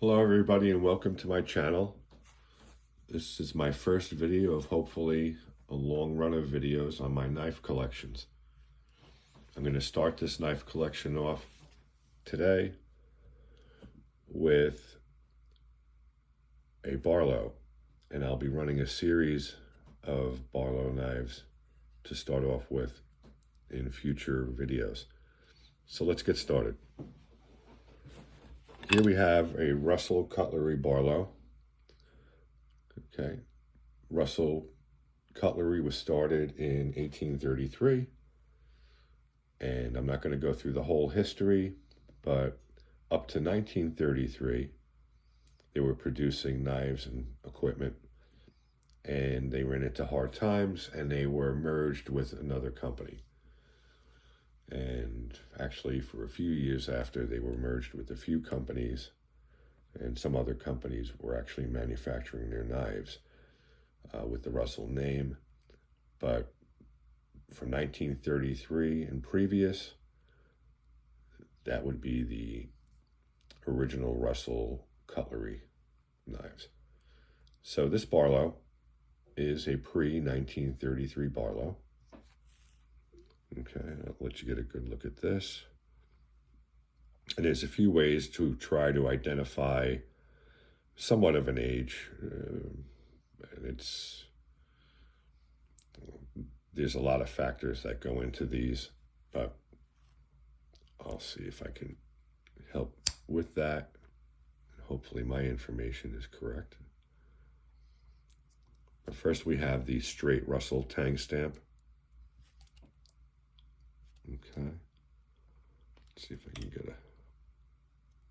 Hello everybody and welcome to my channel. This is my first video of hopefully a long run of videos on my knife collections. I'm going to start this knife collection off today with a Barlow, and I'll be running a series of Barlow knives to start off with in future videos. So let's get started. Here we have a Russell Cutlery Barlow. Okay, Russell Cutlery was started in 1833, and I'm not going to go through the whole history, but up to 1933, they were producing knives and equipment, and they ran into hard times, and they were merged with another company. And actually, for a few years after, they were merged with a few companies, and some other companies were actually manufacturing their knives with the Russell name. But from 1933 and previous, that would be the original Russell Cutlery knives. So this Barlow is a pre-1933 Barlow. Okay, I'll let you get a good look at this. And there's a few ways to try to identify somewhat of an age. And there's a lot of factors that go into these, but I'll see if I can help with that. Hopefully my information is correct. But first we have the straight Russell tang stamp. Okay. Let's see if I can get a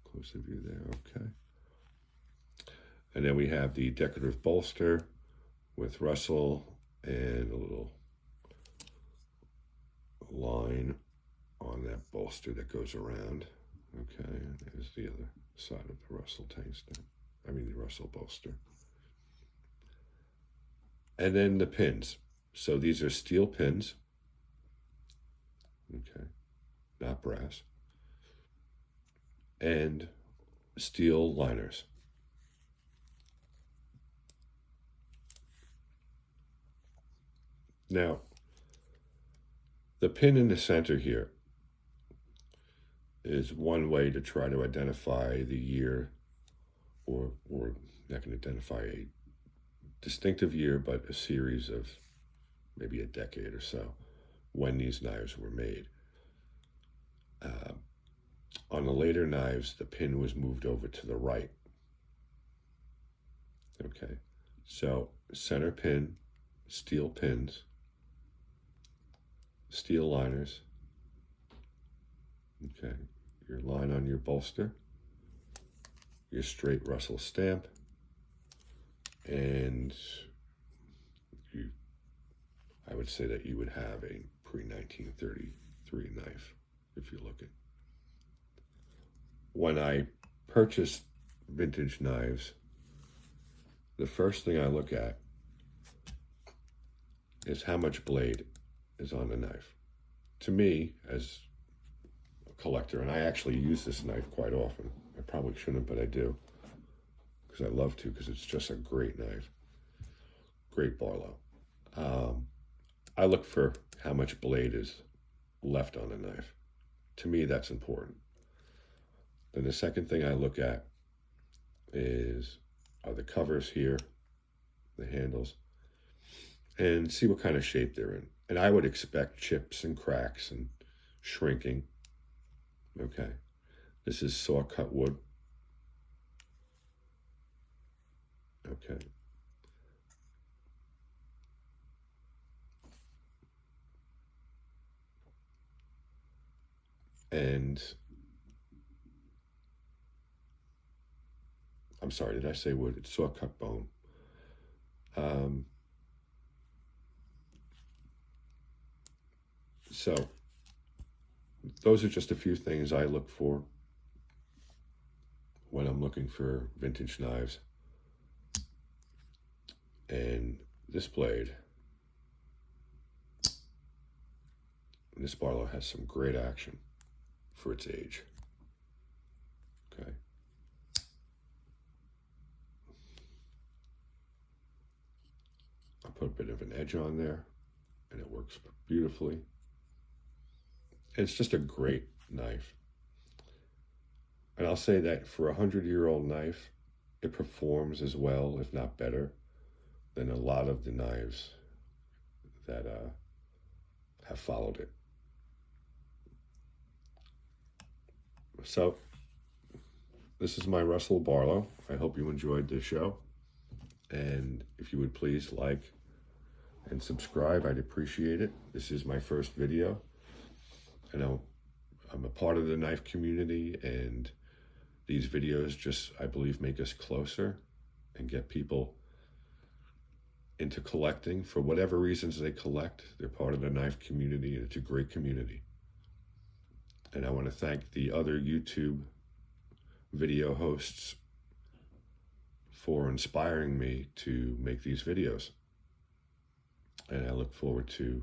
closer view there. Okay. And then we have the decorative bolster with Russell and a little line on that bolster that goes around. Okay, and there's the other side of the Russell tang stamp. I mean the Russell bolster. And then the pins. So these are steel pins. Okay, not brass. And steel liners. Now, the pin in the center here is one way to try to identify the year, or not going to identify a distinctive year, but a series of maybe a decade or so when these knives were made. On the later knives, the pin was moved over to the right. Okay, so center pin, steel pins, steel liners. Okay, your line on your bolster, your straight Russell stamp, and I would say that you would have a pre-1933 knife if you look at. When I purchase vintage knives, the first thing I look at is how much blade is on the knife. To me, as a collector, and I actually use this knife quite often. I probably shouldn't, but I do, because I love to, because it's just a great knife. Great Barlow. I look for how much blade is left on the knife. To me, that's important. Then the second thing I look at are the covers here, the handles, and see what kind of shape they're in. And I would expect chips and cracks and shrinking. Okay, this is saw cut wood. Okay. And I'm sorry, did I say wood? It's saw cut bone. So those are just a few things I look for when I'm looking for vintage knives. And this blade, this Barlow has some great action for its age. Okay. put a bit of an edge on there, and it works beautifully. It's just a great knife. And I'll say that for a 100-year-old knife, it performs as well, if not better, than a lot of the knives that have followed it. So, this is my Russell Barlow. I hope you enjoyed the show. And if you would please like and subscribe, I'd appreciate it. This is my first video. I know I'm a part of the knife community, and these videos just, I believe, make us closer and get people into collecting for whatever reasons they collect. They're part of the knife community, and it's a great community. And I want to thank the other YouTube video hosts for inspiring me to make these videos. And I look forward to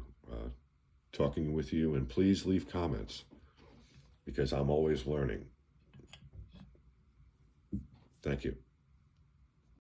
talking with you, and please leave comments because I'm always learning. Thank you.